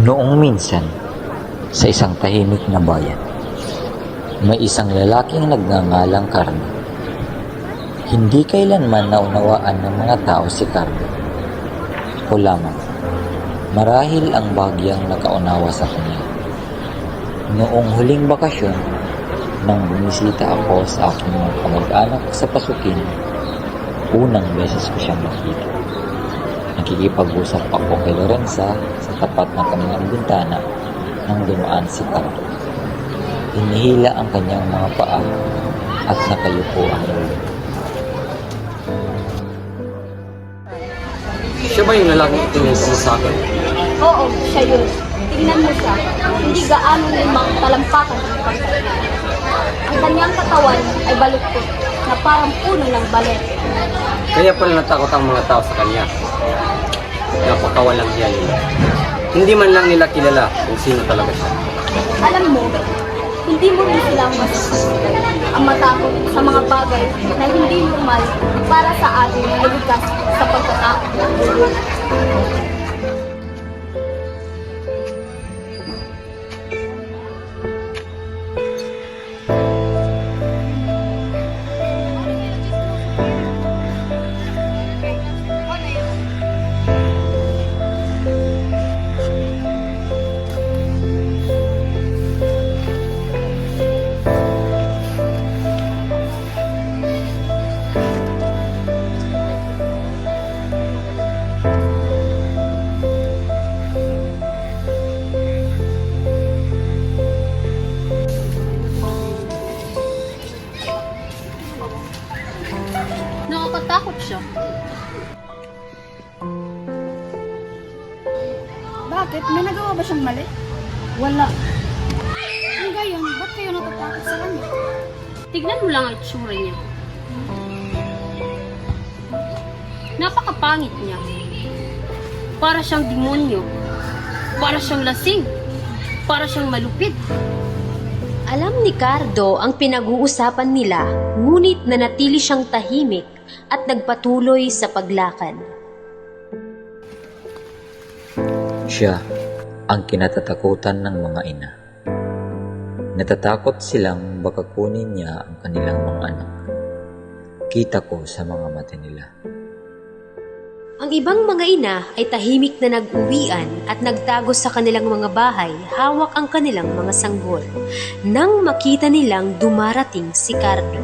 Noong minsan, sa isang tahimik na bayan, may isang lalaking nagngangalang Carlo. Hindi kailanman naunawaan ng mga tao si Carlo. O lamang, marahil ang bagyang nakaunawa sa kanya. Noong huling bakasyon, nang bumisita ako sa aking mga kamag-anak sa Pasukin, unang beses ko siyang nakita. Nakikipag-usap ako kay Lorenza sa tapat ng kanilang bintana nang dumaan si Carlo. Hinihila ang kanyang mga paa at nakayuko ang ulo. Siya ba yung lalaking itinento mo sa akin? Oo, siya yun. Tingnan mo siya. Hindi gaano limang talampakan ang pagkain. Ang kanyang katawan ay baluktot na parang puno ng balet. Kaya pala natakot ang mga tao sa kanya. Napakawalang hiya nila. Hindi man lang nila kilala kung sino talaga siya. Alam mo, hindi mo rin silang masusunod ang matakot sa mga bagay na hindi normal para sa atin na likas sa pagkatakot. Nakakatakot siya. Bakit? May nagawa ba siyang mali? Wala. Ang gayon, ba't kayo natatakot sa kanya? Tignan mo lang ang itsura niya. Napakapangit niya. Para siyang demonyo. Para siyang lasing. Para siyang malupit. Alam ni Cardo ang pinag-uusapan nila, ngunit nanatili siyang tahimik at nagpatuloy sa paglakad. Siya ang kinatatakutan ng mga ina. Natatakot silang baka kunin niya ang kanilang mga anak. Kita ko sa mga mata nila. Ang ibang mga ina ay tahimik na nag-uwian at nagtago sa kanilang mga bahay, hawak ang kanilang mga sanggol, nang makita nilang dumarating si Cardo.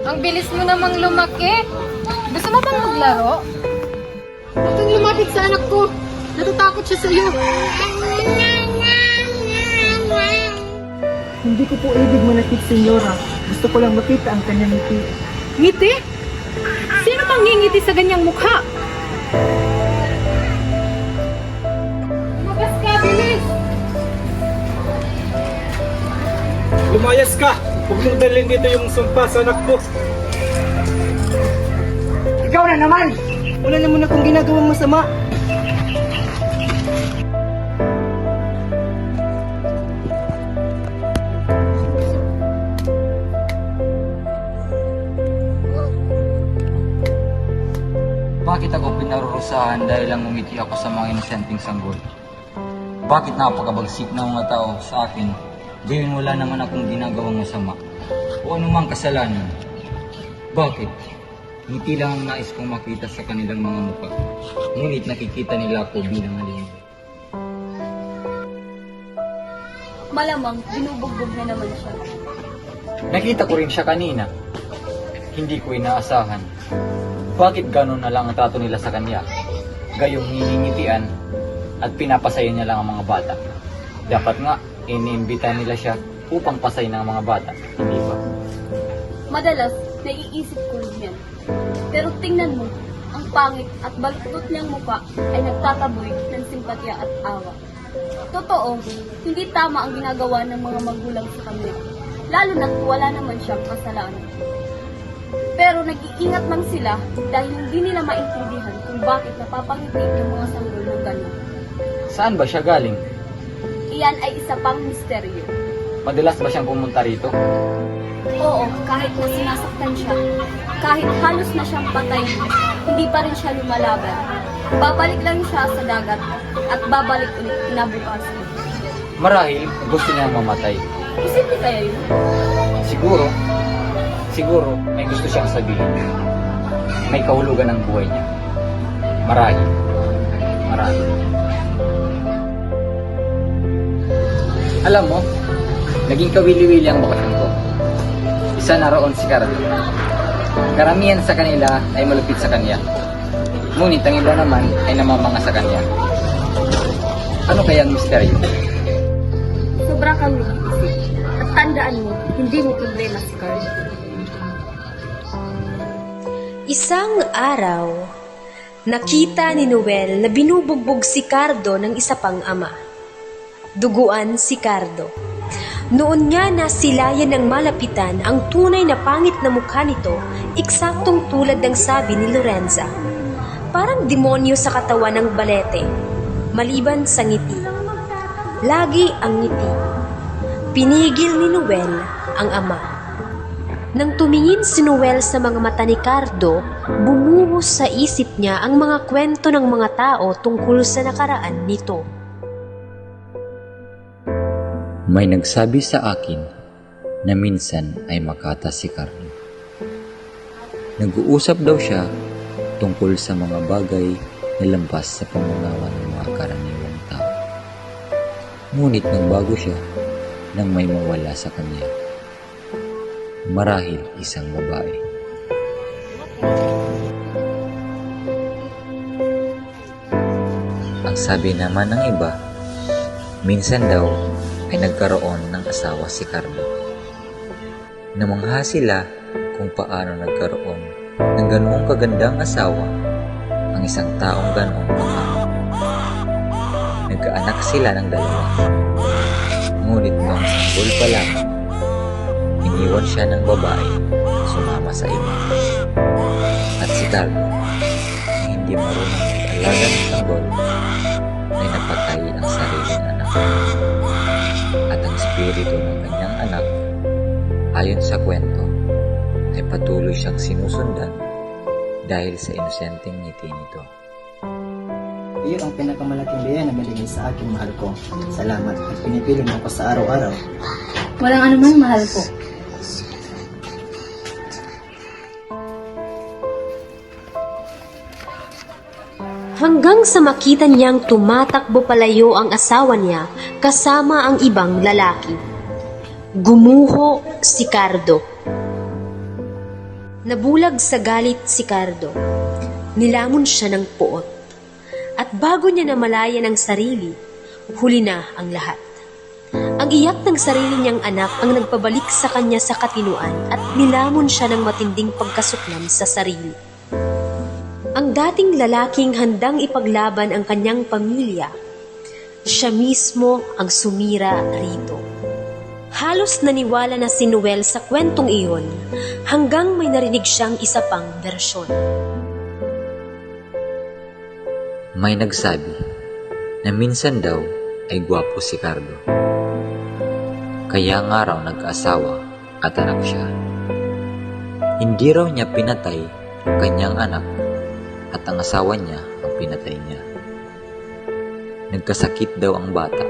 Ang bilis mo namang lumaki. Gusto mo bang maglaro? Huwag kang lumapit sa anak ko. Natatakot siya sa iyo. Hindi ko po ibig manakit, senyora. Gusto ko lang makita ang kanyang ngiti. Ngiti? Sino mang ngingiti sa ganyang mukha? Lumabas ka, bilis! Lumayas ka! Huwag mong dalhin dito yung sumpa sa anak mo. Ikaw na naman! Wala naman akong ginagawang masama. Bakit ako pinarurusahan dahil lang umiti ako sa mga inosenteng sanggol? Bakit napakabagsik ng mga tao sa akin, gayon wala naman akong ginagawang masama o anumang kasalanan? Bakit? Ngiti lang ang nais kong makita sa kanilang mga mukha, ngunit nakikita nila ako bilang halina. Malamang, binubugbog na naman siya. Nakita ko rin siya kanina. Hindi ko inaasahan. Bakit gano'n na lang ang trato nila sa kanya? Gayong hiningitian at pinapasaya niya lang ang mga bata. Dapat nga, iniimbita nila siya upang pasayin ang mga bata, hindi ba? Madalas, naiisip ko rin yan. Pero tingnan mo, ang pangit at baluktot niyang mukha ay nagtataboy ng simpatya at awa. Totoo, hindi tama ang ginagawa ng mga magulang sa kanya, lalo na't wala naman siyang kasalanan. Pero nag-iingat lang sila dahil hindi nila maintindihan kung bakit napapangiti yung mga sanggol ng gano'n. Saan ba siya galing? Iyan ay isa pang misteryo. Madalas ba siyang pumunta rito? Oo, kahit na sinasaktan siya, kahit halos na siyang patay, hindi pa rin siya lumalaban. Babalik lang siya sa dagat at babalik ulit kinabukasan. Marahil gusto niya mamatay. Posible kaya yun? Siguro may gusto siyang sabihin. May kahulugan ng buhay niya. Marahil. Alam mo, naging kawili-wili ang bakasyon ko. Isa na roon si Carlo. Karamihan sa kanila ay malupit sa kanya. Ngunit ang iba naman ay namamanga sa kanya. Ano kaya ang misteryo? Sobra kang nag-iisip. At tandaan mo, hindi mo problema si Carl. Isang araw, nakita ni Noel na binubugbog si Cardo ng isa pang ama. Duguan si Cardo. Noon niya nasilayan ng malapitan ang tunay na pangit na mukha nito, eksaktong tulad ng sabi ni Lorenza. Parang demonyo sa katawan ng balete, maliban sa ngiti. Lagi ang ngiti. Pinigil ni Noel ang ama. Nang tumingin si Noel sa mga mata ni Cardo, bumuhos sa isip niya ang mga kwento ng mga tao tungkol sa nakaraan nito. May nagsabi sa akin na minsan ay makata si Carlo. Nag-uusap daw siya tungkol sa mga bagay na lampas sa pangunawa ng mga karaniwang tao. Ngunit nagbago siya nang may mawala sa kanya. Marahil isang babae. Ang sabi naman ng iba, minsan daw ay nagkaroon ng asawa si Carlo. Namangha sila kung paano nagkaroon ng ganoong kagandang asawa ang isang taong ganoong mukha. Nagkaanak sila ng dalawa. Ngunit noong sanggol pa lamang, iniwan siya ng babae at sumama sa iba. At si Carlo, na hindi marunong mag-alaga ng sanggol, ay napatay ang sariling anak. At ang espiritu ng kanyang anak, ayon sa kwento, ay patuloy siyang sinusundan dahil sa inosenteng ngiti nito. Iyon ang pinakamalaking biyaya na binigay sa akin, mahal ko. Salamat at pinipili mo ako sa araw-araw. Walang anuman, mahal ko. Hanggang sa makita niyang tumatakbo palayo ang asawa niya kasama ang ibang lalaki. Gumuho si Cardo. Nabulag sa galit si Cardo. Nilamon siya ng puot. At bago niya namalayan ang sarili, huli na ang lahat. Ang iyak ng sarili niyang anak ang nagpabalik sa kanya sa katinuan at nilamon siya ng matinding pagkasuklam sa sarili. Ang dating lalaking handang ipaglaban ang kanyang pamilya, siya mismo ang sumira rito. Halos naniwala na si Noel sa kwentong iyon hanggang may narinig siyang isa pang bersyon. May nagsabi na minsan daw ay gwapo si Carlo. Kaya nga raw nag-asawa at anak siya. Hindi raw niya pinatay ang kanyang anak at ang asawa niya ang pinatay niya. Nagkasakit daw ang bata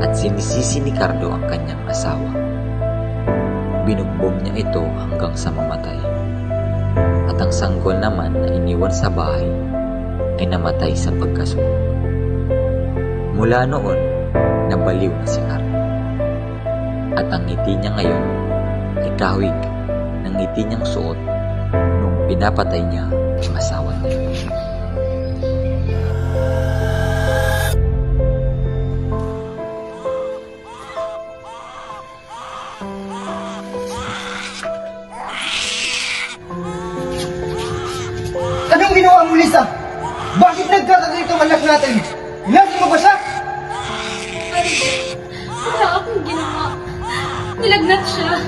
at sinisisi ni Carlo ang kanyang asawa. Binugbog niya ito hanggang sa mamatay. At ang sanggol naman na iniwan sa bahay ay namatay sa pagkasunog. Mula noon, nabaliw na si Carlo. At ang ngiti niya ngayon ay kahawig ng ngiti niyang suot nung pinapatay niya ang asawa niya. Anong ginawa mo, Lisa? Bakit nagkakaganito ang anak natin? Lagi mo ba siya? Wala akong ginawa. Nilagnat siya.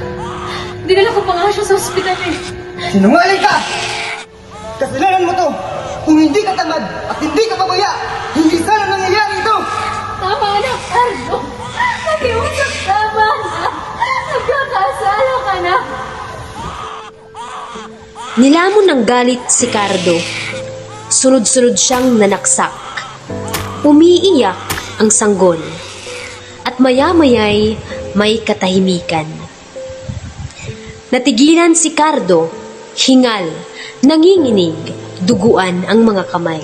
Dinala ko pa nga siya sa ospital eh. Sinungaling ka! Kasalanan mo to! Kung hindi ka tamad at hindi ka pabaya, hindi sana nangyayari ito! Tama na, Carlo. Nakiusap, tama na. Nagkakasala ka na. Nilamon ng galit si Cardo. Sunod-sunod siyang nanaksak. Umiiyak ang sanggol. At maya-maya'y may katahimikan. Natigilan si Cardo, hingal, nanginginig, duguan ang mga kamay.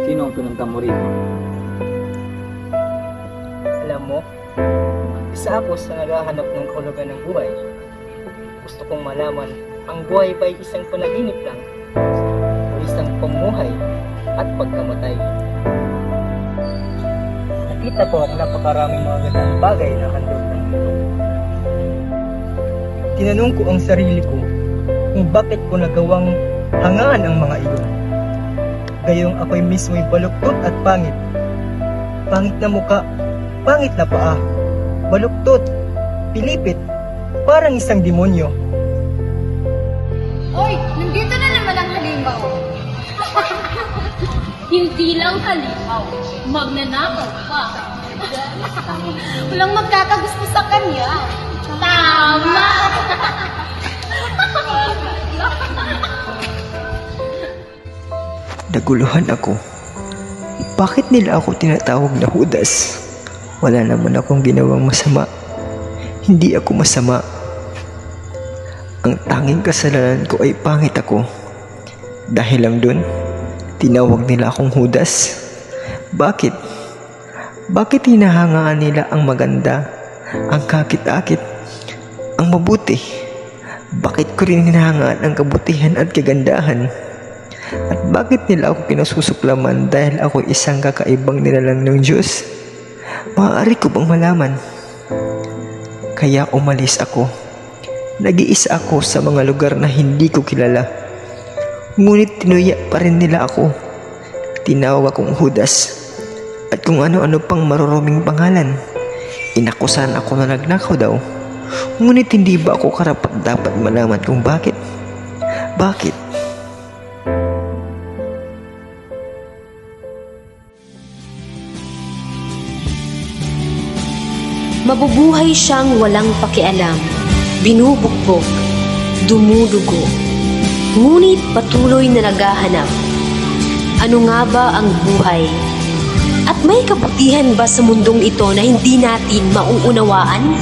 Sino ang pinunta mo rito? Alam mo, isa ako sa naghahanap ng kahulugan ng buhay. Gusto kong malaman, ang buhay ba'y isang panaginip lang o isang pamuhay at pagkamatay? Nakita ko ang napakaraming mga gandang bagay na handog ng mundo. Tinanong ko ang sarili ko kung bakit ko nagawang hangaan ang mga iyon. Gayong ako'y mismo'y baluktot at pangit. Pangit na muka, pangit na paa, baluktot, pilipit, parang isang demonyo. Oy, nandito na naman ang halimaw. Hindi lang halimaw, magnanakaw pa. Walang magkakagusto sa kanya. Tama! Naguluhan ako. Bakit nila ako tinatawag na Judas? Wala naman akong ginawang masama. Hindi ako masama. Ang tanging kasalanan ko ay pangit ako. Dahil lang dun, tinawag nila akong Judas. Bakit? Bakit hinahangaan nila ang maganda, ang kakit-akit, ang mabuti? Bakit ko rin hinahangaan ang kabutihan at kagandahan? At bakit nila ako pinasusuklaman dahil ako isang kakaibang nilalang ng Diyos? Maaari ko bang malaman? Kaya umalis ako. Nag-iisa ako sa mga lugar na hindi ko kilala. Ngunit tinuya pa rin nila ako. Tinawag akong Judas. At kung ano-ano pang maruruming pangalan. Inakusan ako na nagnakaw daw. Ngunit hindi ba ako karapat dapat malaman kung bakit? Bakit? Mabubuhay siyang walang pakialam, binubugbog, dumudugo, ngunit patuloy na naghahanap. Ano nga ba ang buhay? At may kabutihan ba sa mundong ito na hindi natin mauunawaan?